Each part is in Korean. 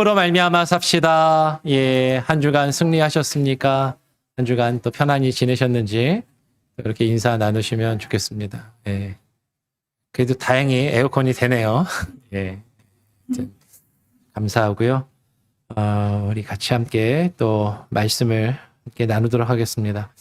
으로 말미암아 삽시다. 예, 한 주간 승리하셨습니까? 한 주간 또 편안히 지내셨는지 그렇게 인사 나누시면 좋겠습니다. 예. 그래도 다행히 에어컨이 되네요. 예. 감사하고요. 우리 같이 함께 또 말씀을 함께 나누도록 하겠습니다.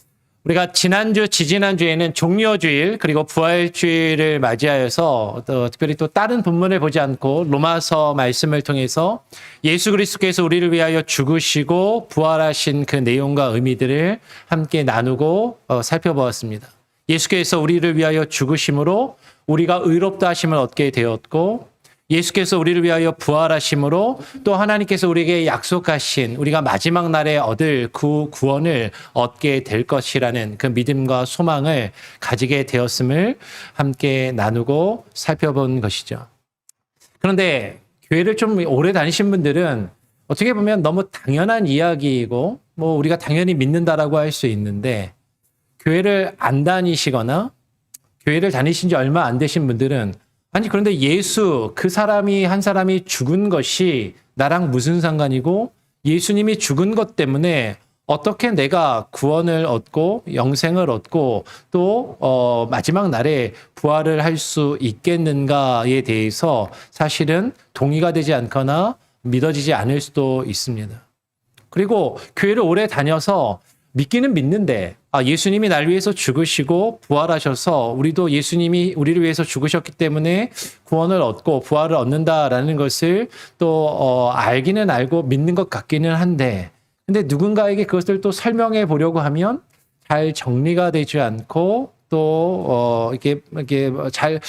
우리가 지난주, 지지난주에는 종려주일 그리고 부활주일을 맞이하여서 또 특별히 또 다른 본문을 보지 않고 로마서 말씀을 통해서 예수 그리스도께서 우리를 위하여 죽으시고 부활하신 그 내용과 의미들을 함께 나누고 살펴보았습니다. 예수께서 우리를 위하여 죽으심으로 우리가 의롭다 하심을 얻게 되었고, 예수께서 우리를 위하여 부활하심으로 또 하나님께서 우리에게 약속하신 우리가 마지막 날에 얻을 그 구원을 얻게 될 것이라는 그 믿음과 소망을 가지게 되었음을 함께 나누고 살펴본 것이죠. 그런데 교회를 좀 오래 다니신 분들은 어떻게 보면 너무 당연한 이야기이고 뭐 우리가 당연히 믿는다라고 할 수 있는데, 교회를 안 다니시거나 교회를 다니신 지 얼마 안 되신 분들은 아니 그런데 예수 그 사람이 한 사람이 죽은 것이 나랑 무슨 상관이고, 예수님이 죽은 것 때문에 어떻게 내가 구원을 얻고 영생을 얻고 또 마지막 날에 부활을 할 수 있겠는가에 대해서 사실은 동의가 되지 않거나 믿어지지 않을 수도 있습니다. 그리고 교회를 오래 다녀서 믿기는 믿는데 예수님이 날 위해서 죽으시고 부활하셔서 우리도 예수님이 우리를 위해서 죽으셨기 때문에 구원을 얻고 부활을 얻는다라는 것을 또 알기는 알고 믿는 것 같기는 한데, 근데 누군가에게 그것을 또 설명해 보려고 하면 잘 정리가 되지 않고 또 이렇게 잘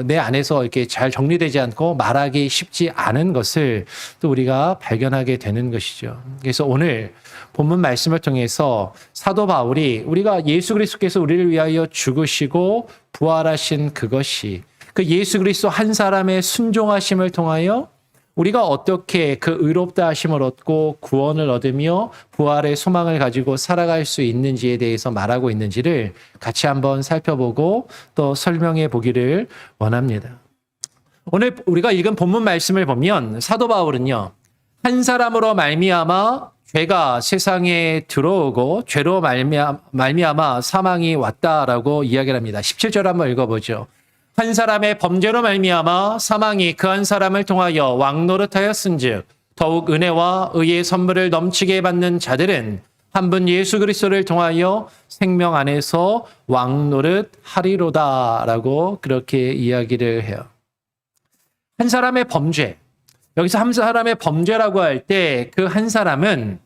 내 안에서 이렇게 잘 정리되지 않고 말하기 쉽지 않은 것을 또 우리가 발견하게 되는 것이죠. 그래서 오늘 본문 말씀을 통해서 사도 바울이 우리가 예수 그리스도께서 우리를 위하여 죽으시고 부활하신 그것이 그 예수 그리스도 한 사람의 순종하심을 통하여 우리가 어떻게 그 의롭다 하심을 얻고 구원을 얻으며 부활의 소망을 가지고 살아갈 수 있는지에 대해서 말하고 있는지를 같이 한번 살펴보고 또 설명해 보기를 원합니다. 오늘 우리가 읽은 본문 말씀을 보면 사도 바울은요, 한 사람으로 말미암아 죄가 세상에 들어오고 죄로 말미암아 사망이 왔다라고 이야기를 합니다. 17절 한번 읽어보죠. 한 사람의 범죄로 말미암아 사망이 그 한 사람을 통하여 왕노릇하였은즉 더욱 은혜와 의의 선물을 넘치게 받는 자들은 한 분 예수 그리스도를 통하여 생명 안에서 왕노릇하리로다라고 그렇게 이야기를 해요. 한 사람의 범죄, 여기서 한 사람의 범죄라고 할 때 그 한 사람은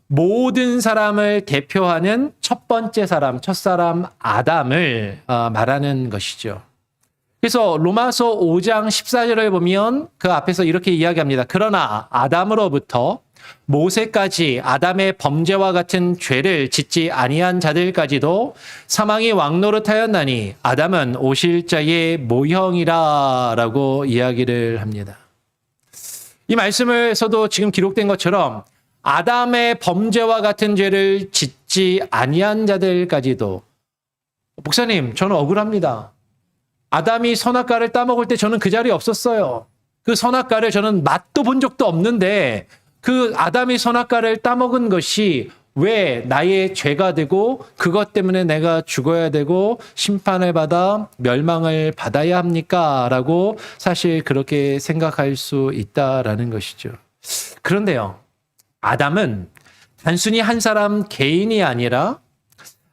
모든 사람을 대표하는 첫 번째 사람, 첫사람 아담을 말하는 것이죠. 그래서 로마서 5장 14절을 보면 그 앞에서 이렇게 이야기합니다. 그러나 아담으로부터 모세까지 아담의 범죄와 같은 죄를 짓지 아니한 자들까지도 사망이 왕노릇하였나니 아담은 오실 자의 모형이라라고 이야기를 합니다. 이 말씀에서도 지금 기록된 것처럼 아담의 범죄와 같은 죄를 짓지 아니한 자들까지도, 목사님 저는 억울합니다. 아담이 선악과를 따먹을 때 저는 그 자리에 없었어요. 그 선악과를 저는 맛도 본 적도 없는데 그 아담이 선악과를 따먹은 것이 왜 나의 죄가 되고 그것 때문에 내가 죽어야 되고 심판을 받아 멸망을 받아야 합니까? 라고 사실 그렇게 생각할 수 있다라는 것이죠. 그런데요, 아담은 단순히 한 사람 개인이 아니라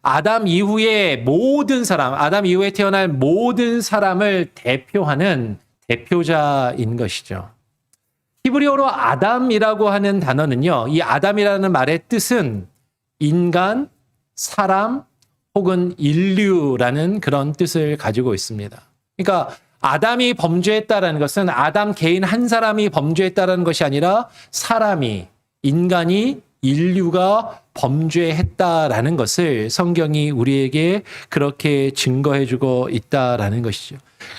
아담 이후에 모든 사람, 아담 이후에 태어날 모든 사람을 대표하는 대표자인 것이죠. 히브리어로 아담이라고 하는 단어는요, 이 아담이라는 말의 뜻은 인간, 사람 혹은 인류라는 그런 뜻을 가지고 있습니다. 그러니까 아담이 범죄했다라는 것은 아담 개인 한 사람이 범죄했다라는 것이 아니라 사람이, 인간이, 인류가 범죄했다라는 것을 성경이 우리에게 그렇게 증거해주고 있다라는 것이죠.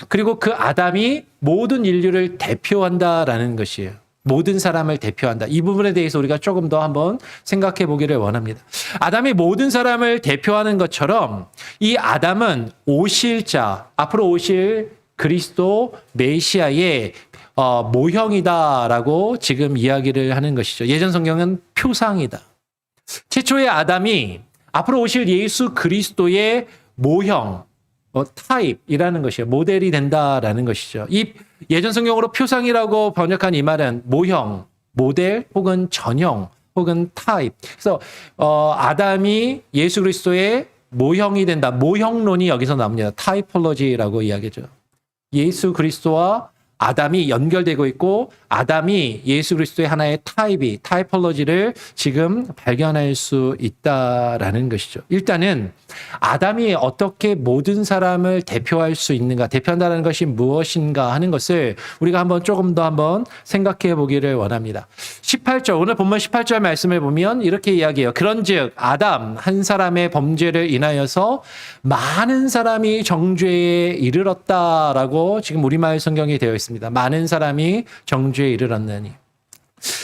그리고 그 아담이 모든 인류를 대표한다라는 것이에요. 모든 사람을 대표한다. 이 부분에 대해서 우리가 조금 더 한번 생각해 보기를 원합니다. 아담이 모든 사람을 대표하는 것처럼 이 아담은 오실 자, 앞으로 오실 그리스도 메시아의 모형이다라고 지금 이야기를 하는 것이죠. 예전 성경은 표상이다. 최초의 아담이 앞으로 오실 예수 그리스도의 모형, 타입이라는 것이에요. 모델이 된다라는 것이죠. 이 예전 성경으로 표상이라고 번역한 이 말은 모형, 모델 혹은 전형 혹은 타입. 그래서 아담이 예수 그리스도의 모형이 된다. 모형론이 여기서 나옵니다. 타이폴로지라고 이야기죠. 예수 그리스도와 아담이 연결되고 있고 아담이 예수 그리스도의 하나의 타이폴로지를 지금 발견할 수 있다라는 것이죠. 일단은 아담이 어떻게 모든 사람을 대표할 수 있는가, 대표한다는 것이 무엇인가 하는 것을 우리가 조금 더 생각해 보기를 원합니다. 18절, 오늘 본문 18절 말씀을 보면 이렇게 이야기해요. 그런즉 아담 한 사람의 범죄를 인하여서 많은 사람이 정죄에 이르렀다라고 지금 우리말 성경에 되어 있습니다. 많은 사람이 정죄에 이르렀느니.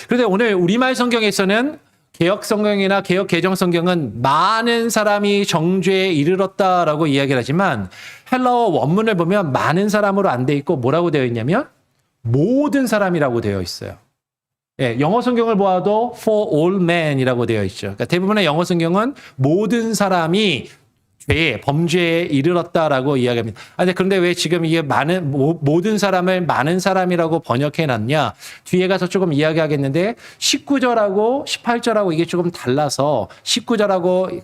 그런데 오늘 우리말 성경에서는 개역 성경이나 개역 개정 성경은 많은 사람이 정죄에 이르렀다라고 이야기를 하지만 헬라어 원문을 보면 많은 사람으로 안 돼 있고 뭐라고 되어 있냐면 모든 사람이라고 되어 있어요. 예, 영어 성경을 보아도 for all men이라고 되어 있죠. 그러니까 대부분의 영어 성경은 모든 사람이 범죄에 이르렀다라고 이야기합니다. 그런데 왜 지금 이게 모든 사람을 많은 사람이라고 번역해 놨냐? 뒤에 가서 조금 이야기하겠는데 19절하고 18절하고 이게 조금 달라서 19절하고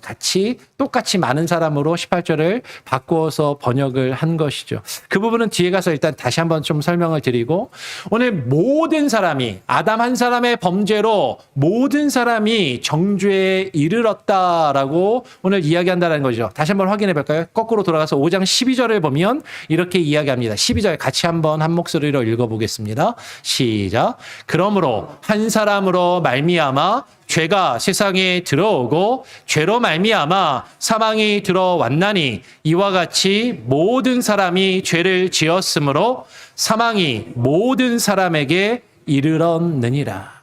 똑같이 많은 사람으로 18절을 바꾸어서 번역을 한 것이죠. 그 부분은 뒤에 가서 일단 다시 한번 좀 설명을 드리고 오늘 모든 사람이 아담 한 사람의 범죄로 모든 사람이 정죄에 이르렀다라고 오늘 이야기한다는 거죠. 다시 한번 확인해 볼까요? 거꾸로 돌아가서 5장 12절을 보면 이렇게 이야기합니다. 12절 같이 한 목소리로 읽어보겠습니다. 시작. 그러므로 한 사람으로 말미암아 죄가 세상에 들어오고 죄로 말미암아 사망이 들어왔나니 이와 같이 모든 사람이 죄를 지었으므로 사망이 모든 사람에게 이르렀느니라.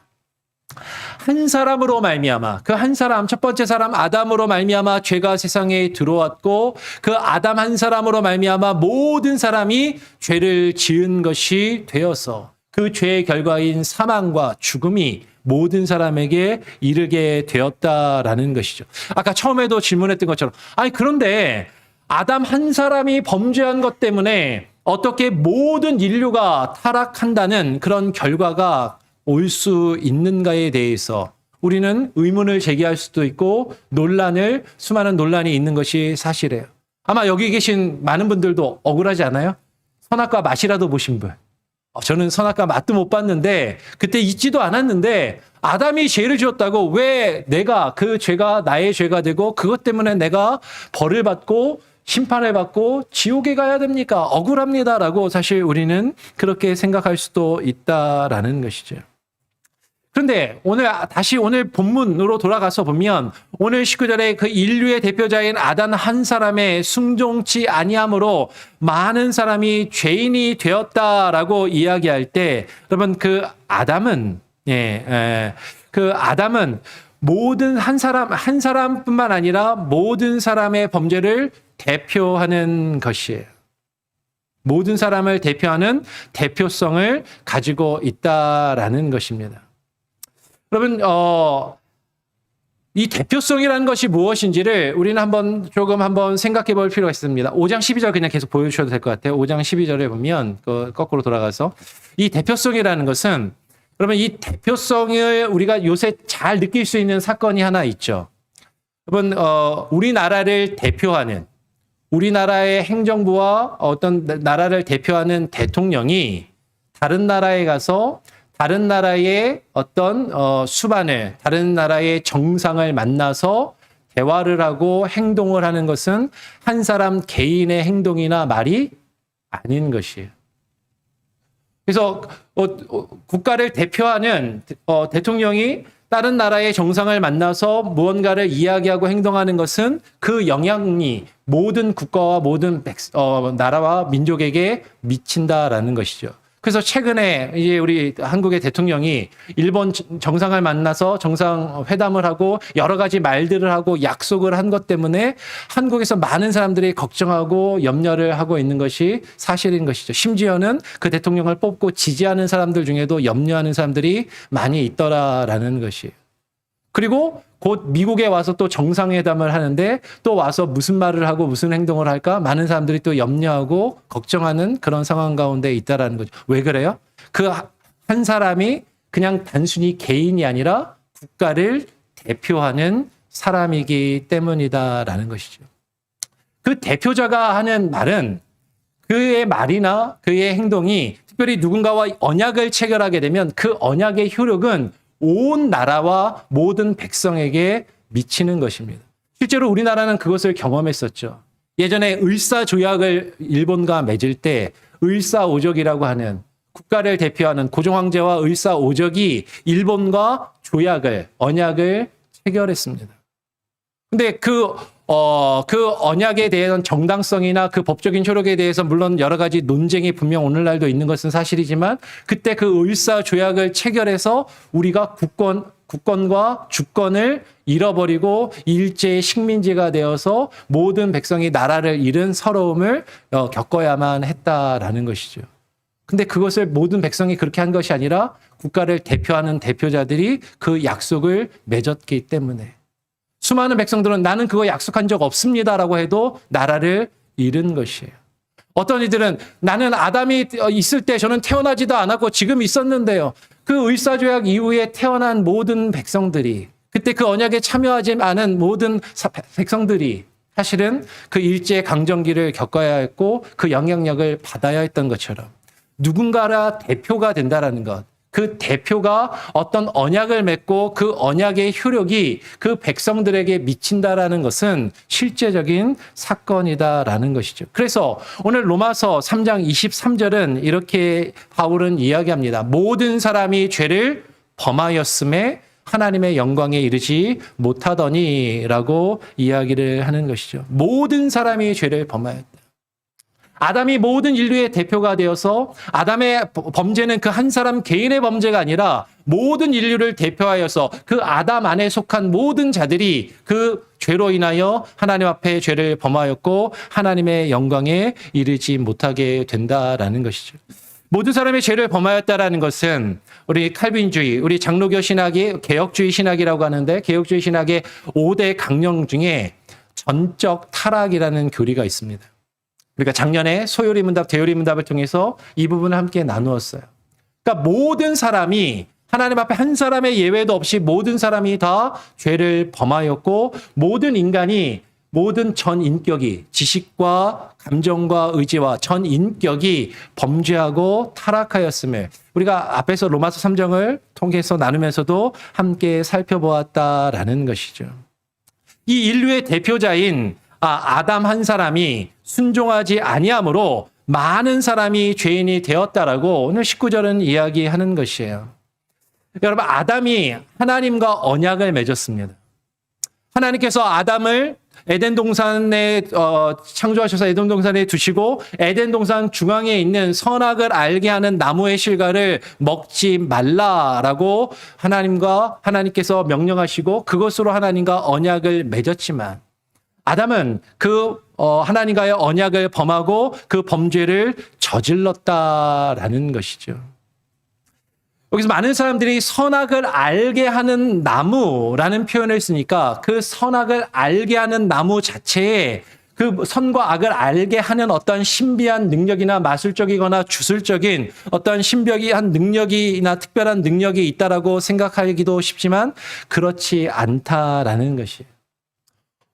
한 사람으로 말미암아 그 한 사람 첫 번째 사람 아담으로 말미암아 죄가 세상에 들어왔고 그 아담 한 사람으로 말미암아 모든 사람이 죄를 지은 것이 되어서 그 죄의 결과인 사망과 죽음이 모든 사람에게 이르게 되었다라는 것이죠. 아까 처음에도 질문했던 것처럼 그런데 아담 한 사람이 범죄한 것 때문에 어떻게 모든 인류가 타락한다는 그런 결과가 올 수 있는가에 대해서 우리는 의문을 제기할 수도 있고 수많은 논란이 있는 것이 사실이에요. 아마 여기 계신 많은 분들도 억울하지 않아요? 선악과 맛이라도 보신 분. 저는 선악과 맛도 못 봤는데 그때 잊지도 않았는데 아담이 죄를 지었다고 왜 그 죄가 나의 죄가 되고 그것 때문에 내가 벌을 받고 심판을 받고 지옥에 가야 됩니까? 억울합니다라고 사실 우리는 그렇게 생각할 수도 있다라는 것이죠. 그런데 오늘 본문으로 돌아가서 보면 오늘 19절에 그 인류의 대표자인 아담 한 사람의 순종치 아니함으로 많은 사람이 죄인이 되었다라고 이야기할 때 여러분 그 아담은 모든 한 사람뿐만 아니라 모든 사람의 범죄를 대표하는 것이에요. 모든 사람을 대표하는 대표성을 가지고 있다라는 것입니다. 여러분, 이 대표성이라는 것이 무엇인지를 우리는 조금 생각해 볼 필요가 있습니다. 5장 12절 그냥 계속 보여주셔도 될 것 같아요. 5장 12절에 보면, 거꾸로 돌아가서. 이 대표성이라는 것은, 여러분, 이 대표성을 우리가 요새 잘 느낄 수 있는 사건이 하나 있죠. 여러분, 우리나라를 대표하는, 우리나라의 행정부와 어떤 나라를 대표하는 대통령이 다른 나라에 가서 다른 나라의 어떤 다른 나라의 정상을 만나서 대화를 하고 행동을 하는 것은 한 사람 개인의 행동이나 말이 아닌 것이에요. 그래서 국가를 대표하는 대통령이 다른 나라의 정상을 만나서 무언가를 이야기하고 행동하는 것은 그 영향이 모든 국가와 모든 나라와 민족에게 미친다라는 것이죠. 그래서 최근에 이제 우리 한국의 대통령이 일본 정상을 만나서 정상회담을 하고 여러 가지 말들을 하고 약속을 한 것 때문에 한국에서 많은 사람들이 걱정하고 염려를 하고 있는 것이 사실인 것이죠. 심지어는 그 대통령을 뽑고 지지하는 사람들 중에도 염려하는 사람들이 많이 있더라라는 것이에요. 그리고 곧 미국에 와서 또 정상회담을 하는데 또 와서 무슨 말을 하고 무슨 행동을 할까 많은 사람들이 또 염려하고 걱정하는 그런 상황 가운데 있다라는 거죠. 왜 그래요? 그 한 사람이 그냥 단순히 개인이 아니라 국가를 대표하는 사람이기 때문이다라는 것이죠. 그 대표자가 하는 말은 그의 말이나 그의 행동이 특별히 누군가와 언약을 체결하게 되면 그 언약의 효력은 온 나라와 모든 백성에게 미치는 것입니다. 실제로 우리나라는 그것을 경험했었죠. 예전에 을사조약을 일본과 맺을 때 을사오적이라고 하는 국가를 대표하는 고종황제와 을사오적이 일본과 언약을 체결했습니다. 근데 그 언약에 대한 정당성이나 그 법적인 효력에 대해서 물론 여러 가지 논쟁이 분명 오늘날도 있는 것은 사실이지만 그때 그 을사조약을 체결해서 우리가 국권과 주권을 잃어버리고 일제의 식민지가 되어서 모든 백성이 나라를 잃은 서러움을 겪어야만 했다라는 것이죠. 근데 그것을 모든 백성이 그렇게 한 것이 아니라 국가를 대표하는 대표자들이 그 약속을 맺었기 때문에 수많은 백성들은 나는 그거 약속한 적 없습니다라고 해도 나라를 잃은 것이에요. 어떤 이들은 나는 아담이 있을 때 저는 태어나지도 않았고 지금 있었는데요. 그 을사조약 이후에 태어난 모든 백성들이 그때 그 언약에 참여하지 않은 모든 백성들이 사실은 그 일제 강점기를 겪어야 했고 그 영향력을 받아야 했던 것처럼 누군가라 대표가 된다라는 것. 그 대표가 어떤 언약을 맺고 그 언약의 효력이 그 백성들에게 미친다라는 것은 실제적인 사건이다라는 것이죠. 그래서 오늘 로마서 3장 23절은 이렇게 바울은 이야기합니다. 모든 사람이 죄를 범하였음에 하나님의 영광에 이르지 못하더니라고 이야기를 하는 것이죠. 모든 사람이 죄를 범하였다. 아담이 모든 인류의 대표가 되어서 아담의 범죄는 그 한 사람 개인의 범죄가 아니라 모든 인류를 대표하여서 그 아담 안에 속한 모든 자들이 그 죄로 인하여 하나님 앞에 죄를 범하였고 하나님의 영광에 이르지 못하게 된다라는 것이죠. 모든 사람의 죄를 범하였다라는 것은 우리 칼빈주의, 우리 장로교 신학이 개혁주의 신학이라고 하는데 개혁주의 신학의 5대 강령 중에 전적 타락이라는 교리가 있습니다. 우리가 작년에 소요리 문답, 대요리 문답을 통해서 이 부분을 함께 나누었어요. 그러니까 모든 사람이 하나님 앞에 한 사람의 예외도 없이 모든 사람이 다 죄를 범하였고 모든 인간이 모든 전 인격이 지식과 감정과 의지와 전 인격이 범죄하고 타락하였음을 우리가 앞에서 로마서 3장을 통해서 나누면서도 함께 살펴보았다라는 것이죠. 이 인류의 대표자인 아담 한 사람이 순종하지 아니함으로 많은 사람이 죄인이 되었다라고 오늘 19절은 이야기하는 것이에요. 여러분, 아담이 하나님과 언약을 맺었습니다. 하나님께서 아담을 에덴 동산에 창조하셔서 에덴 동산에 두시고 에덴 동산 중앙에 있는 선악을 알게 하는 나무의 실과를 먹지 말라라고 하나님께서 명령하시고 그것으로 하나님과 언약을 맺었지만 아담은 그 하나님과의 언약을 범하고 그 범죄를 저질렀다라는 것이죠. 여기서 많은 사람들이 선악을 알게 하는 나무라는 표현을 쓰니까 그 선악을 알게 하는 나무 자체에 그 선과 악을 알게 하는 어떤 신비한 능력이나 마술적이거나 주술적인 어떤 신비한 능력이나 특별한 능력이 있다라고 생각하기도 쉽지만 그렇지 않다라는 것이에요.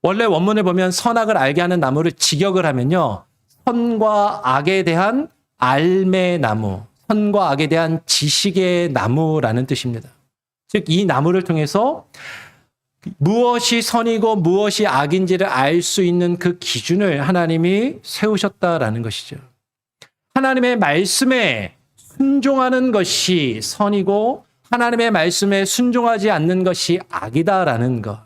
원래 원문을 보면 선악을 알게 하는 나무를 직역을 하면요. 선과 악에 대한 알매 나무, 선과 악에 대한 지식의 나무라는 뜻입니다. 즉, 이 나무를 통해서 무엇이 선이고 무엇이 악인지를 알 수 있는 그 기준을 하나님이 세우셨다라는 것이죠. 하나님의 말씀에 순종하는 것이 선이고 하나님의 말씀에 순종하지 않는 것이 악이다라는 것.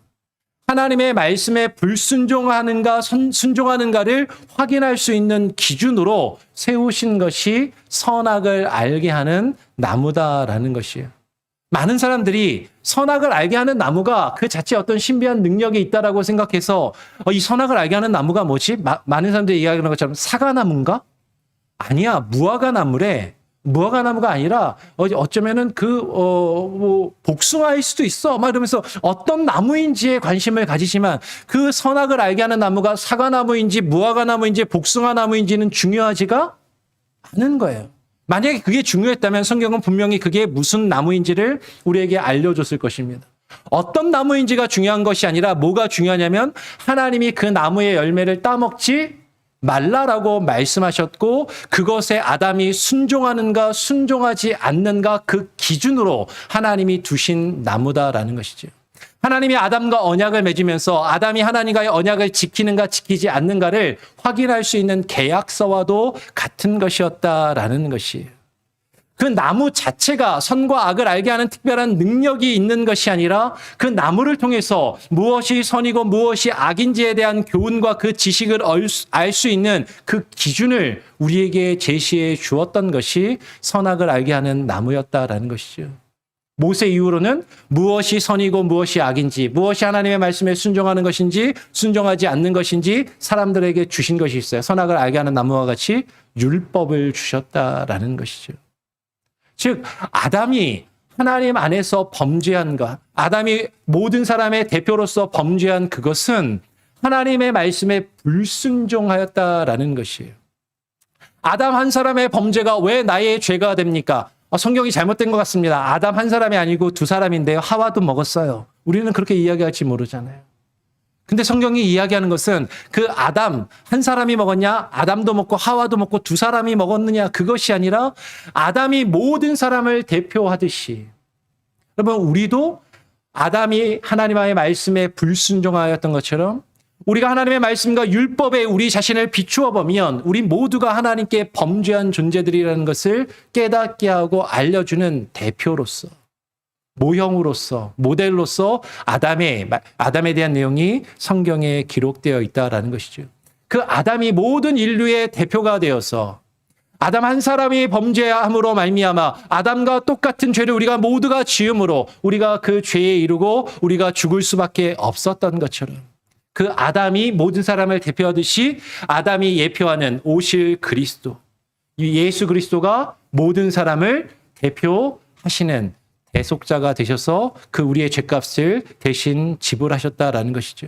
하나님의 말씀에 불순종하는가 순종하는가를 확인할 수 있는 기준으로 세우신 것이 선악을 알게 하는 나무다라는 것이에요. 많은 사람들이 선악을 알게 하는 나무가 그 자체에 어떤 신비한 능력이 있다라고 생각해서 이 선악을 알게 하는 나무가 뭐지? 많은 사람들이 이야기하는 것처럼 사과나무인가? 아니야, 무화과나무래. 무화과나무가 아니라 어쩌면은 복숭아일 수도 있어. 막 이러면서 어떤 나무인지에 관심을 가지지만 그 선악을 알게 하는 나무가 사과나무인지 무화과나무인지 복숭아나무인지는 중요하지가 않은 거예요. 만약에 그게 중요했다면 성경은 분명히 그게 무슨 나무인지를 우리에게 알려줬을 것입니다. 어떤 나무인지가 중요한 것이 아니라 뭐가 중요하냐면 하나님이 그 나무의 열매를 따먹지 말라라고 말씀하셨고 그것에 아담이 순종하는가 순종하지 않는가 그 기준으로 하나님이 두신 나무다라는 것이죠. 하나님이 아담과 언약을 맺으면서 아담이 하나님과의 언약을 지키는가 지키지 않는가를 확인할 수 있는 계약서와도 같은 것이었다라는 것이에요. 그 나무 자체가 선과 악을 알게 하는 특별한 능력이 있는 것이 아니라 그 나무를 통해서 무엇이 선이고 무엇이 악인지에 대한 교훈과 그 지식을 알 수 있는 그 기준을 우리에게 제시해 주었던 것이 선악을 알게 하는 나무였다라는 것이죠. 모세 이후로는 무엇이 선이고 무엇이 악인지, 무엇이 하나님의 말씀에 순종하는 것인지 순종하지 않는 것인지 사람들에게 주신 것이 있어요. 선악을 알게 하는 나무와 같이 율법을 주셨다라는 것이죠. 즉 아담이 하나님 안에서 범죄한 것, 아담이 모든 사람의 대표로서 범죄한 그것은 하나님의 말씀에 불순종하였다라는 것이에요. 아담 한 사람의 범죄가 왜 나의 죄가 됩니까? 성경이 잘못된 것 같습니다. 아담 한 사람이 아니고 두 사람인데요. 하와도 먹었어요. 우리는 그렇게 이야기할지 모르잖아요. 근데 성경이 이야기하는 것은 그 아담 한 사람이 먹었냐? 아담도 먹고 하와도 먹고 두 사람이 먹었느냐? 그것이 아니라 아담이 모든 사람을 대표하듯이 여러분 우리도 아담이 하나님의 말씀에 불순종하였던 것처럼 우리가 하나님의 말씀과 율법에 우리 자신을 비추어 보면 우리 모두가 하나님께 범죄한 존재들이라는 것을 깨닫게 하고 알려주는 대표로서 모형으로서 모델로서 아담에 대한 내용이 성경에 기록되어 있다라는 것이죠. 그 아담이 모든 인류의 대표가 되어서 아담 한 사람이 범죄함으로 말미암아 아담과 똑같은 죄를 우리가 모두가 지음으로 우리가 그 죄에 이르고 우리가 죽을 수밖에 없었던 것처럼 그 아담이 모든 사람을 대표하듯이 아담이 예표하는 오실 그리스도, 예수 그리스도가 모든 사람을 대표하시는 대속자가 되셔서 그 우리의 죄값을 대신 지불하셨다라는 것이죠.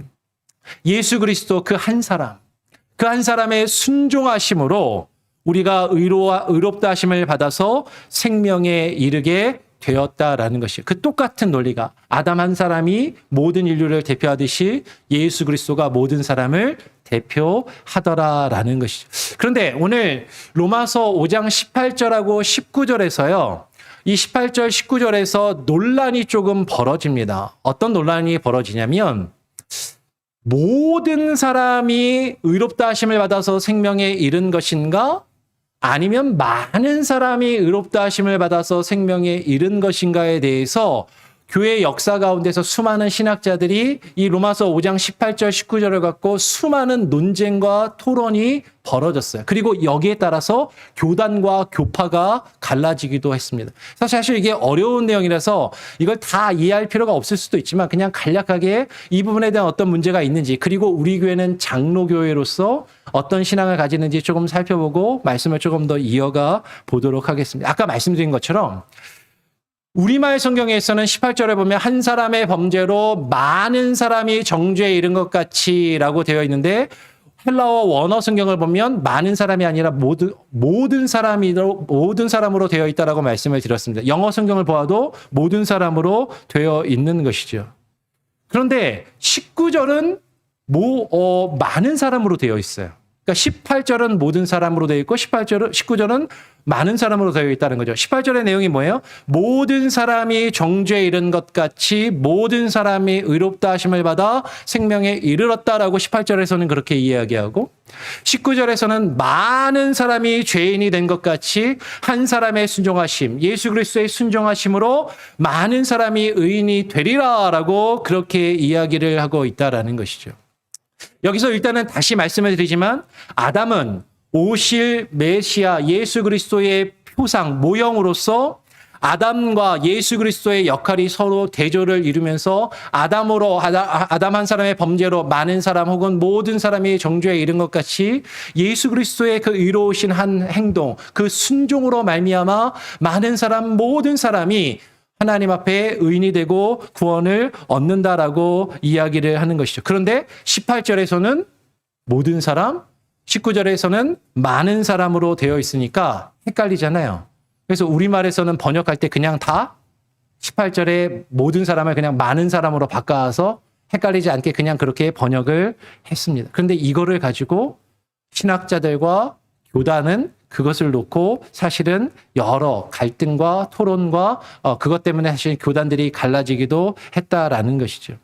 예수 그리스도 그 한 사람의 순종하심으로 우리가 의롭다 하심을 받아서 생명에 이르게 되었다라는 것이에요. 그 똑같은 논리가 아담 한 사람이 모든 인류를 대표하듯이 예수 그리스도가 모든 사람을 대표하더라라는 것이죠. 그런데 오늘 로마서 5장 18절하고 19절에서요. 이 18절, 19절에서 논란이 조금 벌어집니다. 어떤 논란이 벌어지냐면 모든 사람이 의롭다 하심을 받아서 생명에 이른 것인가? 아니면 많은 사람이 의롭다 하심을 받아서 생명에 이른 것인가에 대해서 교회 역사 가운데서 수많은 신학자들이 이 로마서 5장 18절 19절을 갖고 수많은 논쟁과 토론이 벌어졌어요. 그리고 여기에 따라서 교단과 교파가 갈라지기도 했습니다. 사실 이게 어려운 내용이라서 이걸 다 이해할 필요가 없을 수도 있지만 그냥 간략하게 이 부분에 대한 어떤 문제가 있는지 그리고 우리 교회는 장로교회로서 어떤 신앙을 가지는지 조금 살펴보고 말씀을 조금 더 이어가 보도록 하겠습니다. 아까 말씀드린 것처럼 우리말 성경에서는 18절에 보면 한 사람의 범죄로 많은 사람이 정죄에 이른 것 같이라고 되어 있는데 헬라어 원어 성경을 보면 많은 사람이 아니라 모든 사람으로 되어 있다라고 말씀을 드렸습니다. 영어 성경을 보아도 모든 사람으로 되어 있는 것이죠. 그런데 19절은 많은 사람으로 되어 있어요. 그러니까 18절은 모든 사람으로 되어 있고 19절은 많은 사람으로 되어 있다는 거죠. 18절의 내용이 뭐예요? 모든 사람이 정죄에 이른 것 같이 모든 사람이 의롭다 하심을 받아 생명에 이르렀다라고 18절에서는 그렇게 이야기하고 19절에서는 많은 사람이 죄인이 된 것 같이 한 사람의 순종하심, 예수 그리스도의 순종하심으로 많은 사람이 의인이 되리라라고 그렇게 이야기를 하고 있다라는 것이죠. 여기서 일단은 다시 말씀을 드리지만 아담은 오실 메시아 예수 그리스도의 표상, 모형으로서 아담과 예수 그리스도의 역할이 서로 대조를 이루면서 아담 한 사람의 범죄로 많은 사람 혹은 모든 사람이 정죄에 이른 것 같이 예수 그리스도의 그 의로우신 한 행동, 그 순종으로 말미암아 많은 사람, 모든 사람이 하나님 앞에 의인이 되고 구원을 얻는다라고 이야기를 하는 것이죠. 그런데 18절에서는 모든 사람, 19절에서는 많은 사람으로 되어 있으니까 헷갈리잖아요. 그래서 우리말에서는 번역할 때 그냥 다 18절에 모든 사람을 그냥 많은 사람으로 바꿔서 헷갈리지 않게 그냥 그렇게 번역을 했습니다. 그런데 이거를 가지고 신학자들과 교단은 그것을 놓고 사실은 여러 갈등과 토론과 그것 때문에 사실 교단들이 갈라지기도 했다라는 것이죠.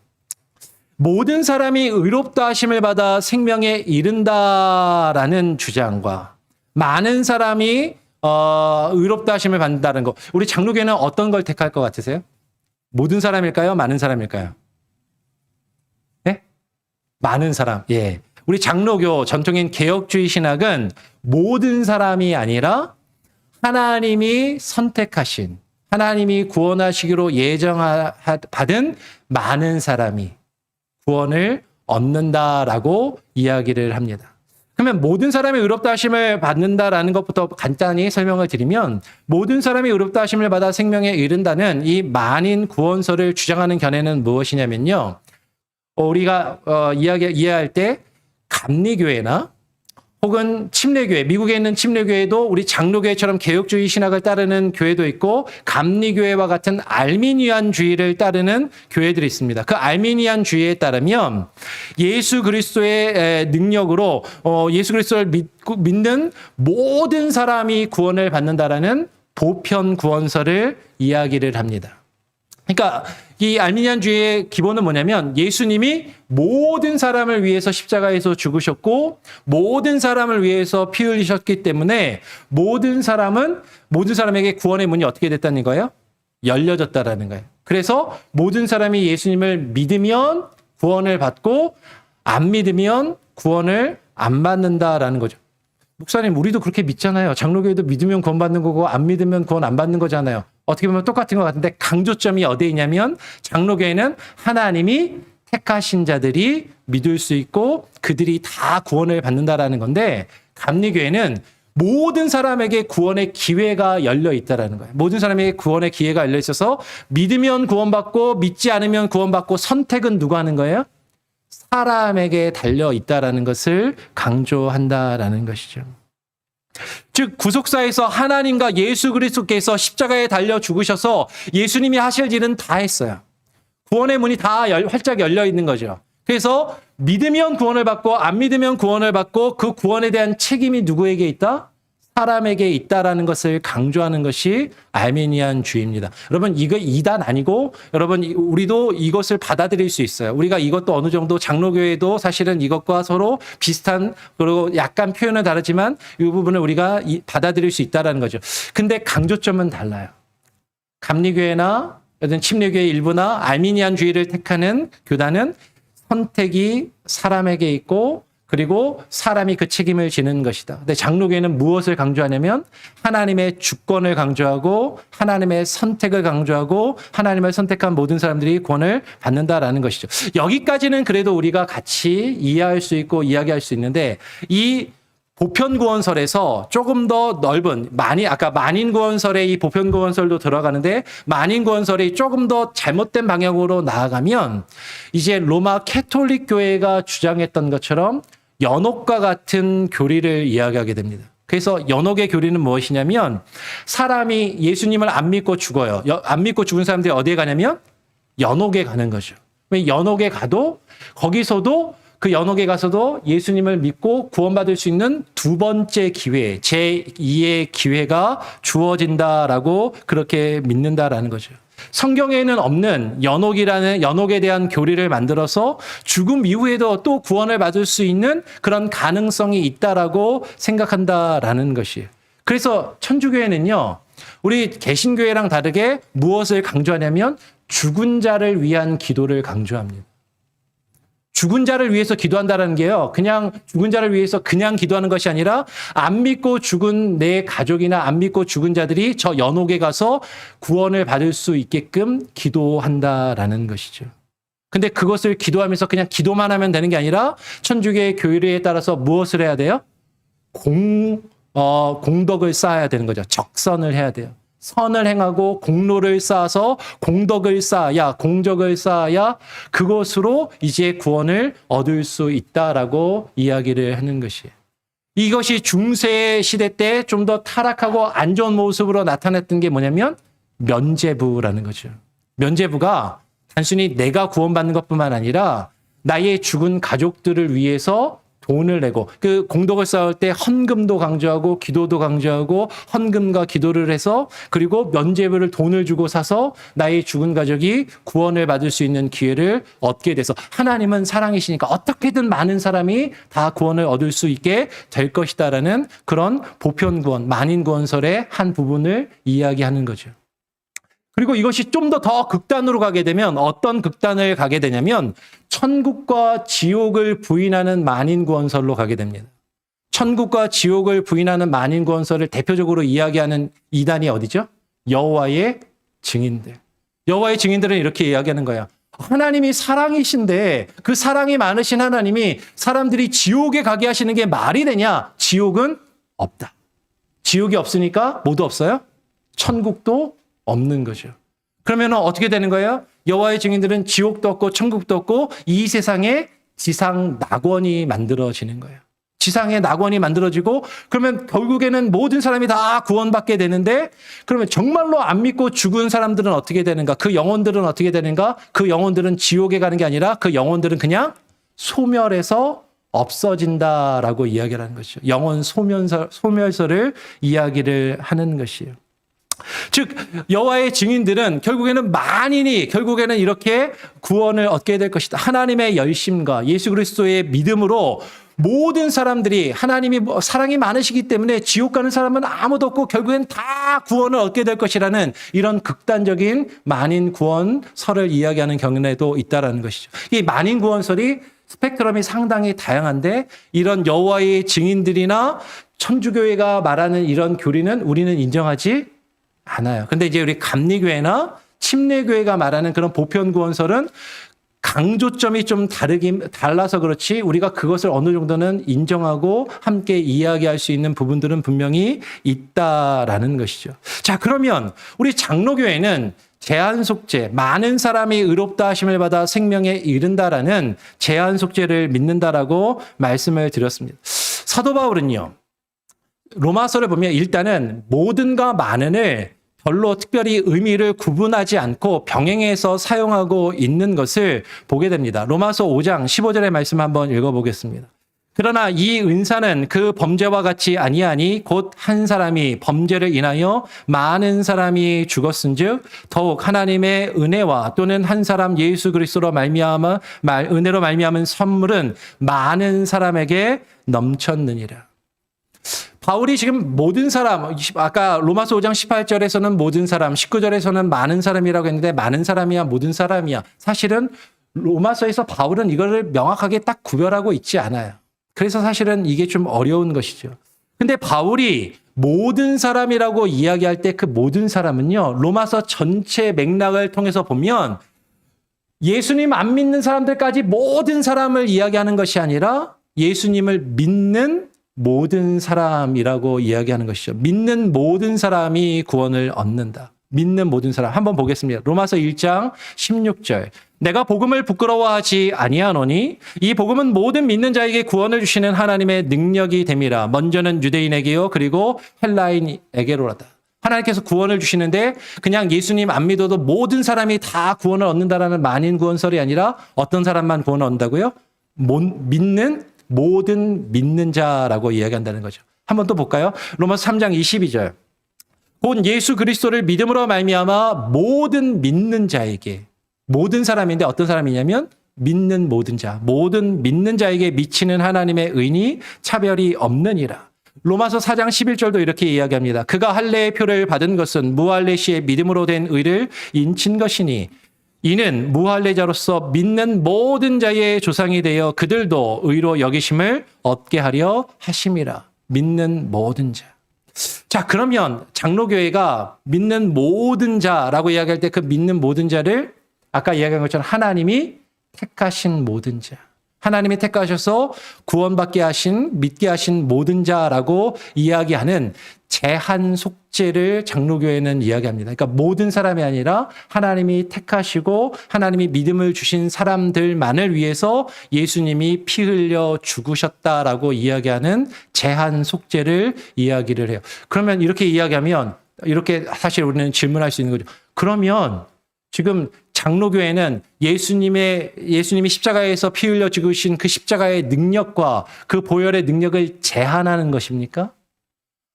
모든 사람이 의롭다 하심을 받아 생명에 이른다라는 주장과 많은 사람이 의롭다 하심을 받는다는 거. 우리 장로교회는 어떤 걸 택할 것 같으세요? 모든 사람일까요? 많은 사람일까요? 네? 많은 사람. 예. 우리 장로교 전통인 개혁주의 신학은 모든 사람이 아니라 하나님이 선택하신, 하나님이 구원하시기로 예정받은 많은 사람이 구원을 얻는다라고 이야기를 합니다. 그러면 모든 사람이 의롭다 하심을 받는다라는 것부터 간단히 설명을 드리면 모든 사람이 의롭다 하심을 받아 생명에 이른다는 이 만인 구원설을 주장하는 견해는 무엇이냐면요. 우리가 이해할 때 감리교회나 혹은 침례교회, 미국에 있는 침례교회도 우리 장로교회처럼 개혁주의 신학을 따르는 교회도 있고 감리교회와 같은 알미니안주의를 따르는 교회들이 있습니다. 그 알미니안주의에 따르면 예수 그리스도의 능력으로 예수 그리스도를 믿는 모든 사람이 구원을 받는다라는 보편 구원설을 이야기를 합니다. 그러니까 이 알미니안주의의 기본은 뭐냐면 예수님이 모든 사람을 위해서 십자가에서 죽으셨고 모든 사람을 위해서 피 흘리셨기 때문에 모든 사람에게 구원의 문이 어떻게 됐다는 거예요? 열려졌다라는 거예요. 그래서 모든 사람이 예수님을 믿으면 구원을 받고 안 믿으면 구원을 안 받는다라는 거죠. 목사님, 우리도 그렇게 믿잖아요. 장로교회도 믿으면 구원 받는 거고 안 믿으면 구원 안 받는 거잖아요. 어떻게 보면 똑같은 것 같은데 강조점이 어디에 있냐면 장로교회는 하나님이 택하신 자들이 믿을 수 있고 그들이 다 구원을 받는다라는 건데 감리교회는 모든 사람에게 구원의 기회가 열려 있다라는 거예요. 모든 사람에게 구원의 기회가 열려 있어서 믿으면 구원받고 믿지 않으면 구원받고 선택은 누가 하는 거예요? 사람에게 달려 있다라는 것을 강조한다라는 것이죠. 즉 구속사에서 하나님과 예수 그리스도께서 십자가에 달려 죽으셔서 예수님이 하실 일은 다 했어요. 구원의 문이 다 활짝 열려 있는 거죠. 그래서 믿으면 구원을 받고 안 믿으면 구원을 받고 그 구원에 대한 책임이 누구에게 있다? 사람에게 있다라는 것을 강조하는 것이 알미니안주의입니다. 여러분 이거 이단 아니고 여러분 우리도 이것을 받아들일 수 있어요. 우리가 이것도 어느 정도 장로교회도 사실은 이것과 서로 비슷한 그리고 약간 표현은 다르지만 이 부분을 우리가 받아들일 수 있다라는 거죠. 근데 강조점은 달라요. 감리교회나 어떤 침례교회 일부나 알미니안주의를 택하는 교단은 선택이 사람에게 있고 그리고 사람이 그 책임을 지는 것이다. 근데 장로교회는 무엇을 강조하냐면 하나님의 주권을 강조하고 하나님의 선택을 강조하고 하나님을 선택한 모든 사람들이 구원을 받는다라는 것이죠. 여기까지는 그래도 우리가 같이 이해할 수 있고 이야기할 수 있는데 이 보편구원설에서 조금 더 넓은 아까 만인구원설의 이 보편구원설도 들어가는데 만인구원설이 조금 더 잘못된 방향으로 나아가면 이제 로마 캐톨릭 교회가 주장했던 것처럼 연옥과 같은 교리를 이야기하게 됩니다. 그래서 연옥의 교리는 무엇이냐면 사람이 예수님을 안 믿고 죽어요. 안 믿고 죽은 사람들이 어디에 가냐면 연옥에 가는 거죠. 연옥에 가도 거기서도 그 연옥에 가서도 예수님을 믿고 구원받을 수 있는 두 번째 기회, 제2의 기회가 주어진다라고 그렇게 믿는다라는 거죠. 성경에는 없는 연옥에 대한 교리를 만들어서 죽음 이후에도 또 구원을 받을 수 있는 그런 가능성이 있다라고 생각한다라는 것이에요. 그래서 천주교회는요, 우리 개신교회랑 다르게 무엇을 강조하냐면 죽은 자를 위한 기도를 강조합니다. 죽은 자를 위해서 기도한다는 게요, 그냥 죽은 자를 위해서 그냥 기도하는 것이 아니라 안 믿고 죽은 내 가족이나 안 믿고 죽은 자들이 저 연옥에 가서 구원을 받을 수 있게끔 기도한다라는 것이죠. 근데 그것을 기도하면서 그냥 기도만 하면 되는 게 아니라 천주교의 교리에 따라서 무엇을 해야 돼요? 공덕을 쌓아야 되는 거죠. 적선을 해야 돼요. 선을 행하고 공로를 쌓아서 공덕을 쌓아야, 공적을 쌓아야 그것으로 이제 구원을 얻을 수 있다라고 이야기를 하는 것이에요. 이것이 중세 시대 때 좀 더 타락하고 안 좋은 모습으로 나타났던 게 뭐냐면 면죄부라는 거죠. 면죄부가 단순히 내가 구원받는 것뿐만 아니라 나의 죽은 가족들을 위해서 돈을 내고, 그 공덕을 쌓을 때 헌금도 강조하고 기도도 강조하고 헌금과 기도를 해서, 그리고 면죄부를 돈을 주고 사서 나의 죽은 가족이 구원을 받을 수 있는 기회를 얻게 돼서, 하나님은 사랑이시니까 어떻게든 많은 사람이 다 구원을 얻을 수 있게 될 것이다라는 그런 보편구원, 만인구원설의 한 부분을 이야기하는 거죠. 그리고 이것이 좀 더 극단으로 가게 되면 어떤 극단을 가게 되냐면 천국과 지옥을 부인하는 만인구원설로 가게 됩니다. 천국과 지옥을 부인하는 만인구원설을 대표적으로 이야기하는 이단이 어디죠? 여호와의 증인들. 여호와의 증인들은 이렇게 이야기하는 거야. 하나님이 사랑이신데 그 사랑이 많으신 하나님이 사람들이 지옥에 가게 하시는 게 말이 되냐? 지옥은 없다. 지옥이 없으니까 뭐도 없어요? 천국도 없는 거죠. 그러면 어떻게 되는 거예요? 여호와의 증인들은 지옥도 없고 천국도 없고 이 세상에 지상 낙원이 만들어지는 거예요. 지상에 낙원이 만들어지고, 그러면 결국에는 모든 사람이 다 구원받게 되는데, 그러면 정말로 안 믿고 죽은 사람들은 어떻게 되는가? 그 영혼들은 어떻게 되는가? 그 영혼들은 지옥에 가는 게 아니라 그 영혼들은 그냥 소멸해서 없어진다라고 이야기를 하는 것이죠. 영혼 소멸설을 이야기를 하는 것이에요. 즉 여호와의 증인들은 결국에는 이렇게 구원을 얻게 될 것이다. 하나님의 열심과 예수 그리스도의 믿음으로 모든 사람들이, 하나님이 사랑이 많으시기 때문에 지옥 가는 사람은 아무도 없고 결국엔 다 구원을 얻게 될 것이라는 이런 극단적인 만인 구원설을 이야기하는 경우에도 있다라는 것이죠. 이 만인 구원설이 스펙트럼이 상당히 다양한데, 이런 여호와의 증인들이나 천주교회가 말하는 이런 교리는 우리는 인정하지 않아요. 근데 이제 우리 감리교회나 침례교회가 말하는 그런 보편구원설은 강조점이 좀 달라서 그렇지 우리가 그것을 어느 정도는 인정하고 함께 이야기할 수 있는 부분들은 분명히 있다라는 것이죠. 자, 그러면 우리 장로교회는 제한속죄, 많은 사람이 의롭다 하심을 받아 생명에 이른다라는 제한속죄를 믿는다라고 말씀을 드렸습니다. 사도 바울은요, 로마서를 보면 일단은 모든과 많은을 별로 특별히 의미를 구분하지 않고 병행해서 사용하고 있는 것을 보게 됩니다. 로마서 5장 15절의 말씀 한번 읽어보겠습니다. 그러나 이 은사는 그 범죄와 같이 아니하니 곧 한 사람이 범죄를 인하여 많은 사람이 죽었은즉 더욱 하나님의 은혜와 또는 한 사람 예수 그리스도로 은혜로 말미암은 선물은 많은 사람에게 넘쳤느니라. 바울이 지금 모든 사람, 아까 로마서 5장 18절에서는 모든 사람, 19절에서는 많은 사람이라고 했는데 많은 사람이야, 모든 사람이야. 사실은 로마서에서 바울은 이거를 명확하게 딱 구별하고 있지 않아요. 그래서 사실은 이게 좀 어려운 것이죠. 근데 바울이 모든 사람이라고 이야기할 때 그 모든 사람은요, 로마서 전체 맥락을 통해서 보면 예수님 안 믿는 사람들까지 모든 사람을 이야기하는 것이 아니라 예수님을 믿는 모든 사람이라고 이야기하는 것이죠. 믿는 모든 사람이 구원을 얻는다. 믿는 모든 사람. 한번 보겠습니다. 로마서 1장 16절. 내가 복음을 부끄러워하지 아니하노니 이 복음은 모든 믿는 자에게 구원을 주시는 하나님의 능력이 됨이라. 먼저는 유대인에게요, 그리고 헬라인에게로라다. 하나님께서 구원을 주시는데 그냥 예수님 안 믿어도 모든 사람이 다 구원을 얻는다라는 만인 구원설이 아니라 어떤 사람만 구원을 얻는다고요? 믿는 모든 믿는 자라고 이야기한다는 거죠. 한번 또 볼까요? 로마서 3장 22절. 곧 예수 그리스도를 믿음으로 말미암아 모든 믿는 자에게, 모든 사람인데 어떤 사람이냐면 믿는 모든 자, 모든 믿는 자에게 미치는 하나님의 의니 차별이 없느니라. 로마서 4장 11절도 이렇게 이야기합니다. 그가 할례의 표를 받은 것은 무할례 시에 믿음으로 된 의를 인친 것이니 이는 무할례자로서 믿는 모든 자의 조상이 되어 그들도 의로 여기심을 얻게 하려 하심이라. 믿는 모든 자. 자, 그러면 장로교회가 믿는 모든 자라고 이야기할 때 그 믿는 모든 자를 아까 이야기한 것처럼 하나님이 택하신 모든 자. 하나님이 택하셔서 구원받게 하신, 믿게 하신 모든 자라고 이야기하는 제한 속죄를 장로교회는 이야기합니다. 그러니까 모든 사람이 아니라 하나님이 택하시고 하나님이 믿음을 주신 사람들만을 위해서 예수님이 피 흘려 죽으셨다라고 이야기하는 제한 속죄를 이야기를 해요. 그러면 이렇게 이야기하면 이렇게 사실 우리는 질문할 수 있는 거죠. 그러면 지금 장로교회는 예수님이 십자가에서 피 흘려 죽으신 그 십자가의 능력과 그 보혈의 능력을 제한하는 것입니까?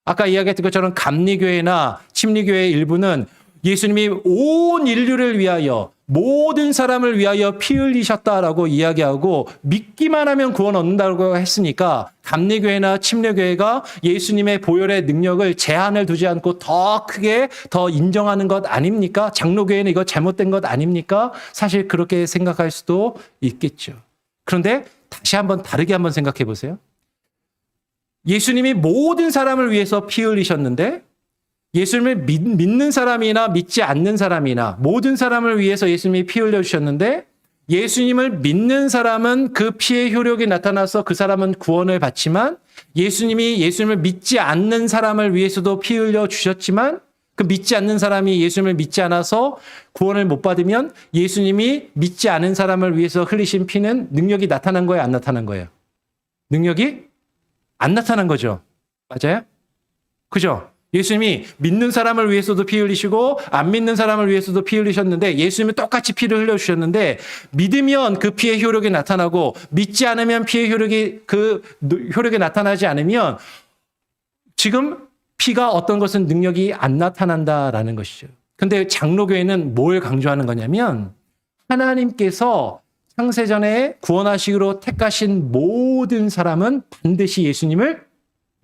아까 이야기했던 것처럼 감리교회나 침리교회의 일부는 예수님이 온 인류를 위하여 모든 사람을 위하여 피 흘리셨다라고 이야기하고 믿기만 하면 구원 얻는다고 했으니까 감리교회나 침례교회가 예수님의 보혈의 능력을 제한을 두지 않고 더 크게 더 인정하는 것 아닙니까? 장로교회는 이거 잘못된 것 아닙니까? 사실 그렇게 생각할 수도 있겠죠. 그런데 다시 한번 다르게 한번 생각해 보세요. 예수님이 모든 사람을 위해서 피 흘리셨는데 예수님을 믿는 사람이나 믿지 않는 사람이나 모든 사람을 위해서 예수님이 피 흘려주셨는데 예수님을 믿는 사람은 그 피의 효력이 나타나서 그 사람은 구원을 받지만 예수님을 믿지 않는 사람을 위해서도 피 흘려주셨지만 그 믿지 않는 사람이 예수님을 믿지 않아서 구원을 못 받으면 예수님이 믿지 않은 사람을 위해서 흘리신 피는 능력이 나타난 거예요? 안 나타난 거예요? 능력이 안 나타난 거죠. 맞아요? 그죠? 예수님이 믿는 사람을 위해서도 피 흘리시고 안 믿는 사람을 위해서도 피 흘리셨는데 예수님이 똑같이 피를 흘려주셨는데 믿으면 그 피의 효력이 나타나고 믿지 않으면 피의 효력이 나타나지 않으면 지금 피가 어떤 것은 능력이 안 나타난다라는 것이죠. 근데 장로교회는 뭘 강조하는 거냐면 하나님께서 창세전에 구원하시기로 택하신 모든 사람은 반드시 예수님을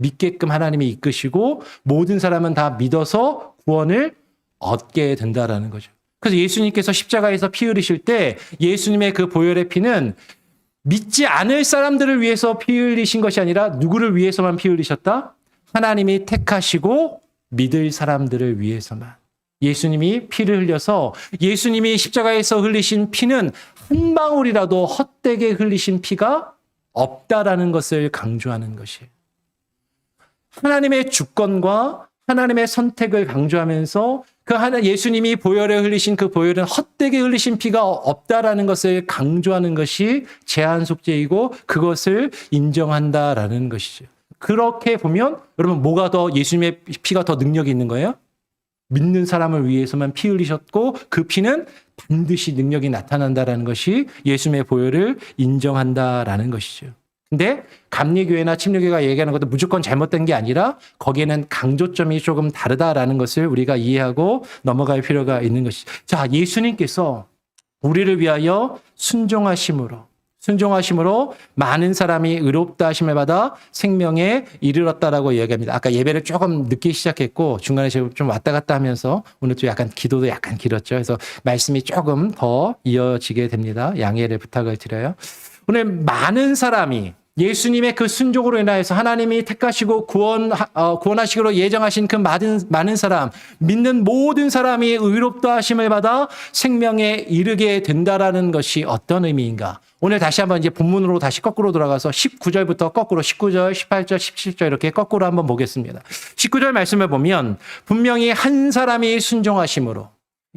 믿게끔 하나님이 이끄시고 모든 사람은 다 믿어서 구원을 얻게 된다라는 거죠. 그래서 예수님께서 십자가에서 피 흘리실 때 예수님의 그 보혈의 피는 믿지 않을 사람들을 위해서 피 흘리신 것이 아니라 누구를 위해서만 피 흘리셨다? 하나님이 택하시고 믿을 사람들을 위해서만. 예수님이 피를 흘려서 예수님이 십자가에서 흘리신 피는 한 방울이라도 헛되게 흘리신 피가 없다라는 것을 강조하는 것이에요. 하나님의 주권과 하나님의 선택을 강조하면서 예수님이 보혈에 흘리신 그 보혈은 헛되게 흘리신 피가 없다라는 것을 강조하는 것이 제한 속죄이고 그것을 인정한다라는 것이죠. 그렇게 보면 여러분 뭐가 더 예수님의 피가 더 능력이 있는 거예요? 믿는 사람을 위해서만 피 흘리셨고 그 피는 반드시 능력이 나타난다라는 것이 예수님의 보혈을 인정한다라는 것이죠. 근데 감리교회나 침례교회가 얘기하는 것도 무조건 잘못된 게 아니라 거기에는 강조점이 조금 다르다라는 것을 우리가 이해하고 넘어갈 필요가 있는 것이죠. 자, 예수님께서 우리를 위하여 순종하심으로 많은 사람이 의롭다 하심을 받아 생명에 이르렀다라고 이야기합니다. 아까 예배를 조금 늦게 시작했고 중간에 좀 왔다 갔다 하면서 오늘 또 약간 기도도 약간 길었죠. 그래서 말씀이 조금 더 이어지게 됩니다. 양해를 부탁을 드려요. 오늘 많은 사람이 예수님의 그 순종으로 인하여서 하나님이 택하시고 구원하시기로 예정하신 그 많은 사람, 믿는 모든 사람이 의롭다 하심을 받아 생명에 이르게 된다라는 것이 어떤 의미인가? 오늘 다시 한번 이제 본문으로 다시 거꾸로 돌아가서 19절부터 거꾸로 19절, 18절, 17절 이렇게 거꾸로 한번 보겠습니다. 19절 말씀을 보면 분명히 한 사람이 순종하심으로